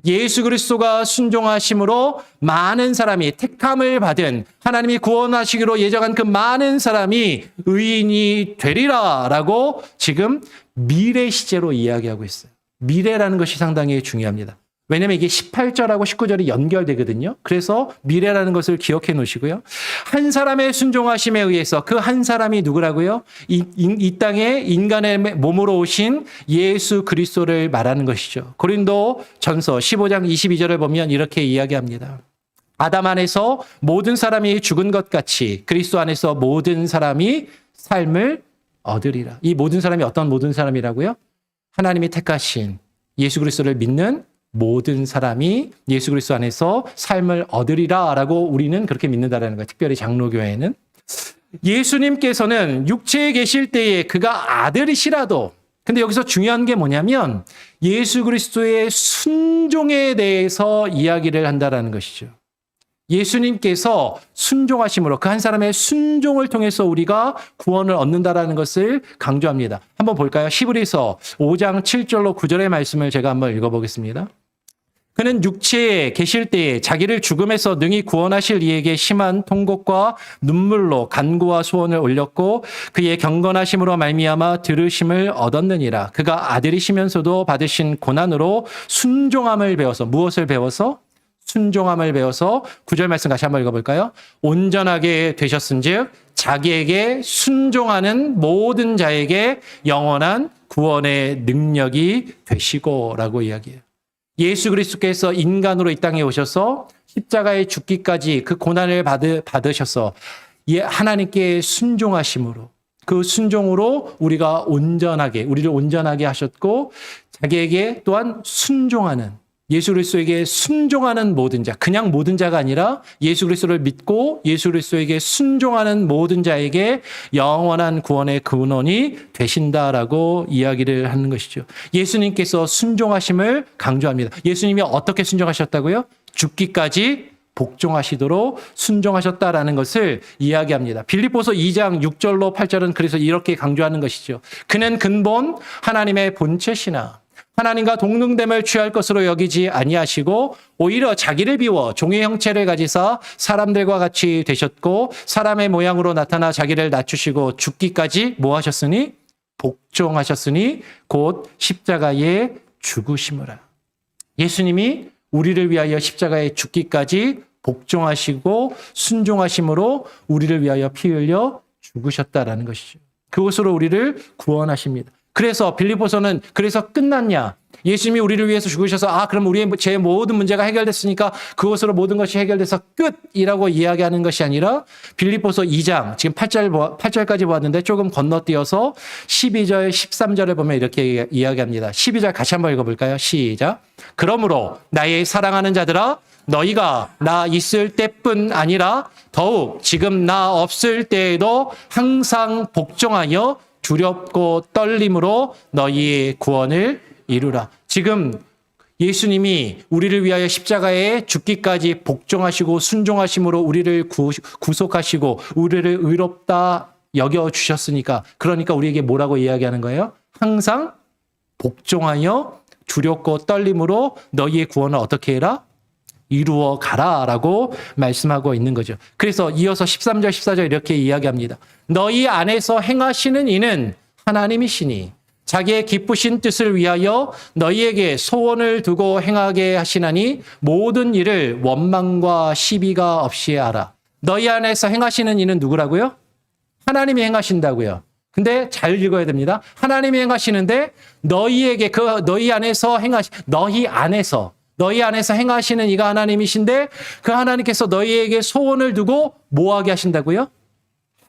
예수 그리스도가 순종하심으로 많은 사람이 택함을 받은 하나님이 구원하시기로 예정한 그 많은 사람이 의인이 되리라라고 지금 미래 시제로 이야기하고 있어요. 미래라는 것이 상당히 중요합니다. 왜냐하면 이게 18절하고 19절이 연결되거든요. 그래서 미래라는 것을 기억해 놓으시고요. 한 사람의 순종하심에 의해서 그 한 사람이 누구라고요? 이 땅에 인간의 몸으로 오신 예수 그리스도를 말하는 것이죠. 고린도 전서 15장 22절을 보면 이렇게 이야기합니다. 아담 안에서 모든 사람이 죽은 것 같이 그리스도 안에서 모든 사람이 삶을 얻으리라. 이 모든 사람이 어떤 모든 사람이라고요? 하나님이 택하신 예수 그리스도를 믿는 모든 사람이 예수 그리스도 안에서 삶을 얻으리라라고 우리는 그렇게 믿는다라는 거예요. 특별히 장로교회는. 예수님께서는 육체에 계실 때에 그가 아들이시라도, 근데 여기서 중요한 게 뭐냐면 예수 그리스도의 순종에 대해서 이야기를 한다라는 것이죠. 예수님께서 순종하심으로 그 한 사람의 순종을 통해서 우리가 구원을 얻는다라는 것을 강조합니다. 한번 볼까요? 히브리서 5장 7절로 9절의 말씀을 제가 한번 읽어보겠습니다. 그는 육체에 계실 때에 자기를 죽음에서 능히 구원하실 이에게 심한 통곡과 눈물로 간구와 소원을 올렸고 그의 경건하심으로 말미암아 들으심을 얻었느니라. 그가 아들이시면서도 받으신 고난으로 순종함을 배워서, 무엇을 배워서? 순종함을 배워서 9절 말씀 다시 한번 읽어볼까요? 온전하게 되셨은즉 자기에게 순종하는 모든 자에게 영원한 구원의 능력이 되시고라고 이야기해요. 예수 그리스도께서 인간으로 이 땅에 오셔서 십자가에 죽기까지 그 고난을 받으셔서 하나님께 순종하심으로 그 순종으로 우리를 온전하게 하셨고 자기에게 또한 순종하는 예수 그리스도에게 순종하는 모든 자, 그냥 모든 자가 아니라 예수 그리스도를 믿고 예수 그리스도에게 순종하는 모든 자에게 영원한 구원의 근원이 되신다라고 이야기를 하는 것이죠. 예수님께서 순종하심을 강조합니다. 예수님이 어떻게 순종하셨다고요? 죽기까지 복종하시도록 순종하셨다라는 것을 이야기합니다. 빌립보서 2장 6절로 8절은 그래서 이렇게 강조하는 것이죠. 그는 근본 하나님의 본체시나 하나님과 동등됨을 취할 것으로 여기지 아니하시고 오히려 자기를 비워 종의 형체를 가지사 사람들과 같이 되셨고 사람의 모양으로 나타나 자기를 낮추시고 죽기까지 뭐 하셨으니? 복종하셨으니 곧 십자가에 죽으심이라. 예수님이 우리를 위하여 십자가에 죽기까지 복종하시고 순종하심으로 우리를 위하여 피 흘려 죽으셨다라는 것이죠. 그것으로 우리를 구원하십니다. 그래서 빌립보서는 그래서 끝났냐? 예수님이 우리를 위해서 죽으셔서 그럼 제 모든 문제가 해결됐으니까 그것으로 모든 것이 해결돼서 끝이라고 이야기하는 것이 아니라 빌립보서 2장 지금 8절까지 보았는데 조금 건너뛰어서 12절 13절을 보면 이렇게 이야기합니다. 12절 같이 한번 읽어볼까요? 시작. 그러므로 나의 사랑하는 자들아 너희가 나 있을 때뿐 아니라 더욱 지금 나 없을 때에도 항상 복종하여 두렵고 떨림으로 너희의 구원을 이루라. 지금 예수님이 우리를 위하여 십자가에 죽기까지 복종하시고 순종하심으로 우리를 구속하시고 우리를 의롭다 여겨주셨으니까 그러니까 우리에게 뭐라고 이야기하는 거예요? 항상 복종하여 두렵고 떨림으로 너희의 구원을 어떻게 해라? 이루어 가라라고 말씀하고 있는 거죠. 그래서 이어서 13절 14절 이렇게 이야기합니다. 너희 안에서 행하시는 이는 하나님이시니 자기의 기쁘신 뜻을 위하여 너희에게 소원을 두고 행하게 하시나니 모든 일을 원망과 시비가 없이 하라. 너희 안에서 행하시는 이는 누구라고요? 하나님이 행하신다고요. 근데 잘 읽어야 됩니다. 하나님이 행하시는데 너희에게 너희 안에서 행하시는 이가 하나님이신데 그 하나님께서 너희에게 소원을 두고 뭐하게 하신다고요?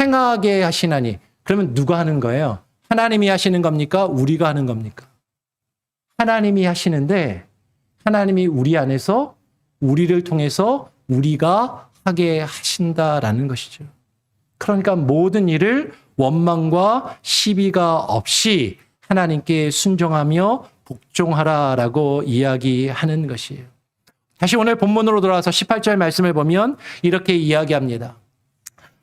행하게 하시나니. 그러면 누가 하는 거예요? 하나님이 하시는 겁니까? 우리가 하는 겁니까? 하나님이 하시는데 하나님이 우리 안에서 우리를 통해서 우리가 하게 하신다라는 것이죠. 그러니까 모든 일을 원망과 시비가 없이 하나님께 순종하며 복종하라라고 이야기하는 것이에요. 다시 오늘 본문으로 돌아와서 18절 말씀을 보면 이렇게 이야기합니다.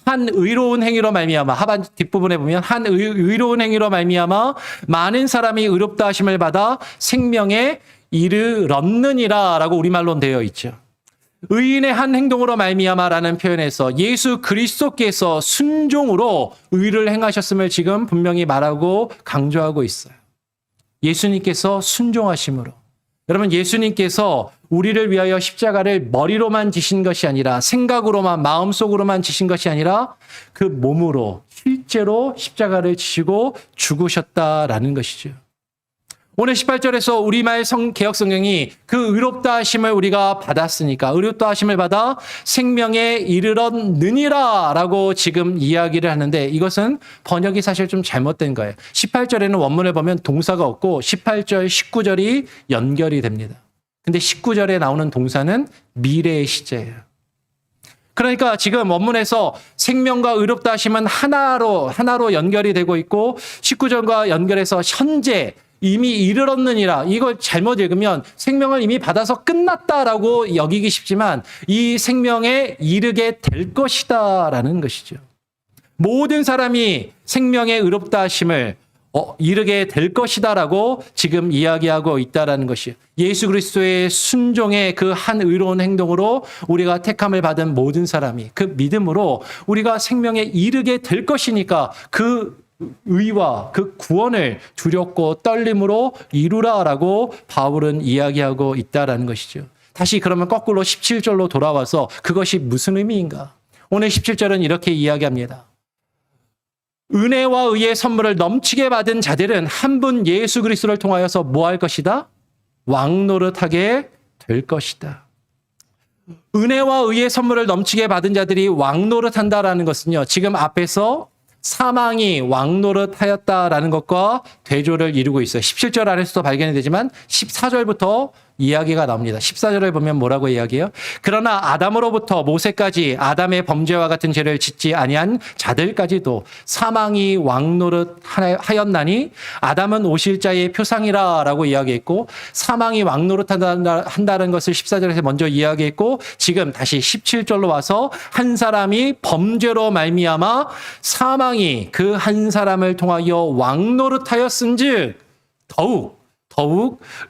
한 의로운 행위로 말미암아 하반 뒷부분에 보면 한 의로운 행위로 말미암아 많은 사람이 의롭다 하심을 받아 생명에 이르렀느니라라고 우리말로 되어 있죠. 의인의 한 행동으로 말미암아라는 표현에서 예수 그리스도께서 순종으로 의를 행하셨음을 지금 분명히 말하고 강조하고 있어요. 예수님께서 순종하심으로 여러분, 예수님께서 우리를 위하여 십자가를 머리로만 지신 것이 아니라 생각으로만, 마음속으로만 지신 것이 아니라 그 몸으로 실제로 십자가를 지시고 죽으셨다라는 것이죠. 오늘 18절에서 우리말 개역성경이 그 의롭다 하심을 우리가 받았으니까, 의롭다 하심을 받아 생명에 이르렀느니라 라고 지금 이야기를 하는데, 이것은 번역이 사실 좀 잘못된 거예요. 18절에는 원문을 보면 동사가 없고 18절, 19절이 연결이 됩니다. 근데 19절에 나오는 동사는 미래의 시제예요. 그러니까 지금 원문에서 생명과 의롭다 하심은 하나로 연결이 되고 있고, 19절과 연결해서 현재 이미 이르렀느니라, 이걸 잘못 읽으면 생명을 이미 받아서 끝났다라고 여기기 쉽지만 이 생명에 이르게 될 것이다라는 것이죠. 모든 사람이 생명에 의롭다 하심을 이르게 될 것이다라고 지금 이야기하고 있다라는 것이에요. 예수 그리스도의 순종의 그 한 의로운 행동으로 우리가 택함을 받은 모든 사람이 그 믿음으로 우리가 생명에 이르게 될 것이니까 그 의와 그 구원을 두렵고 떨림으로 이루라라고 바울은 이야기하고 있다라는 것이죠. 다시 그러면 거꾸로 17절로 돌아와서 그것이 무슨 의미인가? 오늘 17절은 이렇게 이야기합니다. 은혜와 의의 선물을 넘치게 받은 자들은 한 분 예수 그리스도를 통하여서 뭐 할 것이다? 왕노릇하게 될 것이다. 은혜와 의의 선물을 넘치게 받은 자들이 왕노릇한다라는 것은요, 지금 앞에서 사망이 왕노릇하였다라는 것과 대조를 이루고 있어요. 17절 안에서도 발견이 되지만 14절부터 이야기가 나옵니다. 14절을 보면 뭐라고 이야기해요? 그러나 아담으로부터 모세까지 아담의 범죄와 같은 죄를 짓지 아니한 자들까지도 사망이 왕노릇하였나니 아담은 오실 자의 표상이라라고 이야기했고, 사망이 왕노릇한다는 것을 14절에서 먼저 이야기했고, 지금 다시 17절로 와서 한 사람이 범죄로 말미암아 사망이 그 한 사람을 통하여 왕노릇하였은즉 더욱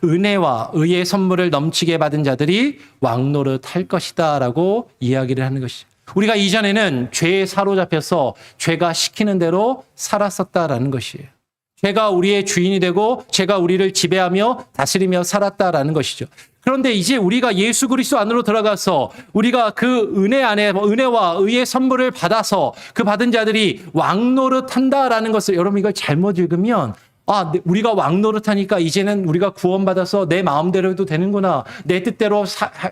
은혜와 의의 선물을 넘치게 받은 자들이 왕노릇할 것이다 라고 이야기를 하는 것이죠. 우리가 이전에는 죄에 사로잡혀서 죄가 시키는 대로 살았었다라는 것이에요. 죄가 우리의 주인이 되고 죄가 우리를 지배하며 다스리며 살았다라는 것이죠. 그런데 이제 우리가 예수 그리스도 안으로 들어가서 우리가 그 은혜 안에 은혜와 의의 선물을 받아서 그 받은 자들이 왕노릇한다라는 것을, 여러분 이걸 잘못 읽으면 우리가 왕노릇하니까 이제는 우리가 구원받아서 내 마음대로 해도 되는구나, 내 뜻대로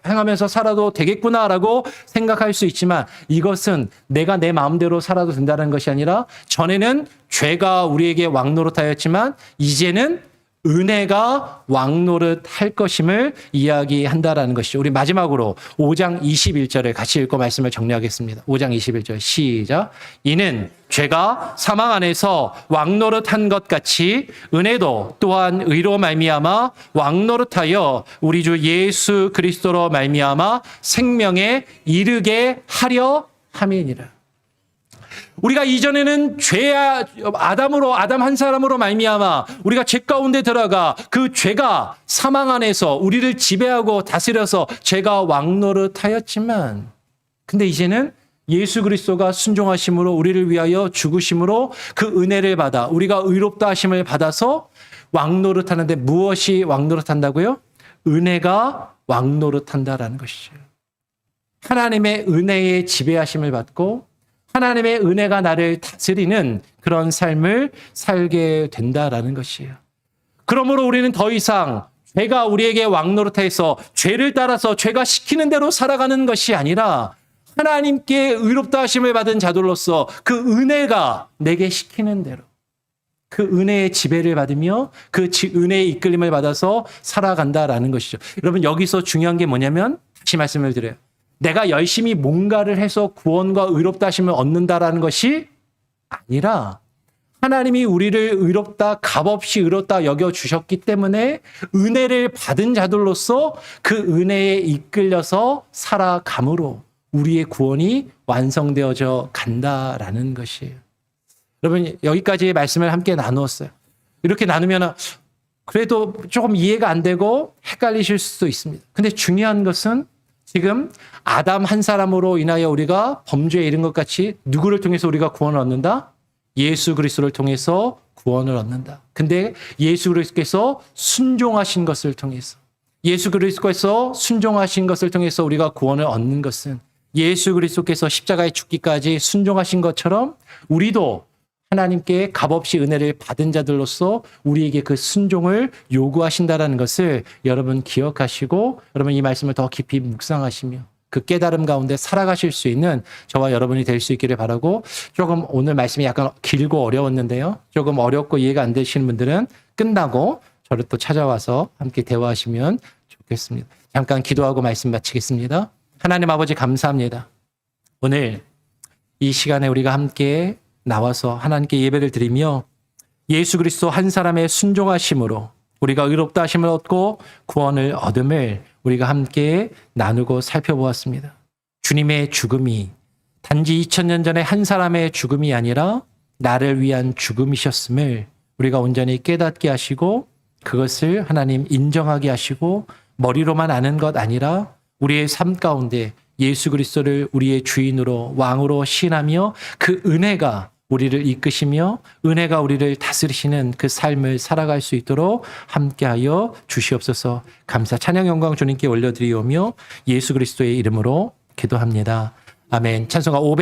행하면서 살아도 되겠구나라고 생각할 수 있지만, 이것은 내가 내 마음대로 살아도 된다는 것이 아니라 전에는 죄가 우리에게 왕노릇하였지만 이제는 은혜가 왕노릇할 것임을 이야기한다라는 것이죠. 우리 마지막으로 5장 21절을 같이 읽고 말씀을 정리하겠습니다. 5장 21절 시작. 이는 죄가 사망 안에서 왕노릇한 것 같이 은혜도 또한 의로 말미암아 왕노릇하여 우리 주 예수 그리스도로 말미암아 생명에 이르게 하려 함이니라. 우리가 이전에는 아담 한 사람으로 말미암아 우리가 죄 가운데 들어가 그 죄가 사망 안에서 우리를 지배하고 다스려서 죄가 왕노릇하였지만, 근데 이제는 예수 그리스도가 순종하심으로 우리를 위하여 죽으심으로 그 은혜를 받아 우리가 의롭다 하심을 받아서 왕노릇하는데, 무엇이 왕노릇한다고요? 은혜가 왕노릇한다라는 것이죠. 하나님의 은혜의 지배하심을 받고 하나님의 은혜가 나를 다스리는 그런 삶을 살게 된다라는 것이에요. 그러므로 우리는 더 이상 죄가 우리에게 왕노릇해서 죄를 따라서 죄가 시키는 대로 살아가는 것이 아니라 하나님께 의롭다 하심을 받은 자들로서 그 은혜가 내게 시키는 대로 그 은혜의 지배를 받으며 그 은혜의 이끌림을 받아서 살아간다라는 것이죠. 여러분, 여기서 중요한 게 뭐냐면, 다시 말씀을 드려요. 내가 열심히 뭔가를 해서 구원과 의롭다 하심을 얻는다라는 것이 아니라 하나님이 우리를 의롭다, 값없이 의롭다 여겨주셨기 때문에 은혜를 받은 자들로서 그 은혜에 이끌려서 살아감으로 우리의 구원이 완성되어져 간다라는 것이에요. 여러분, 여기까지의 말씀을 함께 나누었어요. 이렇게 나누면 그래도 조금 이해가 안 되고 헷갈리실 수도 있습니다. 근데 중요한 것은 지금 아담 한 사람으로 인하여 우리가 범죄에 이른 것 같이 누구를 통해서 우리가 구원을 얻는다? 예수 그리스도를 통해서 구원을 얻는다. 근데 예수 그리스도께서 순종하신 것을 통해서, 예수 그리스도께서 순종하신 것을 통해서 우리가 구원을 얻는 것은 예수 그리스도께서 십자가에 죽기까지 순종하신 것처럼 우리도 하나님께 값없이 은혜를 받은 자들로서 우리에게 그 순종을 요구하신다라는 것을 여러분 기억하시고 여러분 이 말씀을 더 깊이 묵상하시며 그 깨달음 가운데 살아가실 수 있는 저와 여러분이 될 수 있기를 바라고 조금 오늘 말씀이 약간 길고 어려웠는데요. 조금 어렵고 이해가 안 되시는 분들은 끝나고 저를 또 찾아와서 함께 대화하시면 좋겠습니다. 잠깐 기도하고 말씀 마치겠습니다. 하나님 아버지 감사합니다. 오늘 이 시간에 우리가 함께 나와서 하나님께 예배를 드리며 예수 그리스도 한 사람의 순종하심으로 우리가 의롭다 하심을 얻고 구원을 얻음을 우리가 함께 나누고 살펴보았습니다. 주님의 죽음이 단지 2000년 전에 한 사람의 죽음이 아니라 나를 위한 죽음이셨음을 우리가 온전히 깨닫게 하시고 그것을 하나님 인정하게 하시고 머리로만 아는 것 아니라 우리의 삶 가운데 예수 그리스도를 우리의 주인으로 왕으로 시인하며 그 은혜가 우리를 이끄시며 은혜가 우리를 다스리시는 그 삶을 살아갈 수 있도록 함께하여 주시옵소서. 감사 찬양 영광 주님께 올려드리오며 예수 그리스도의 이름으로 기도합니다. 아멘. 찬송가 500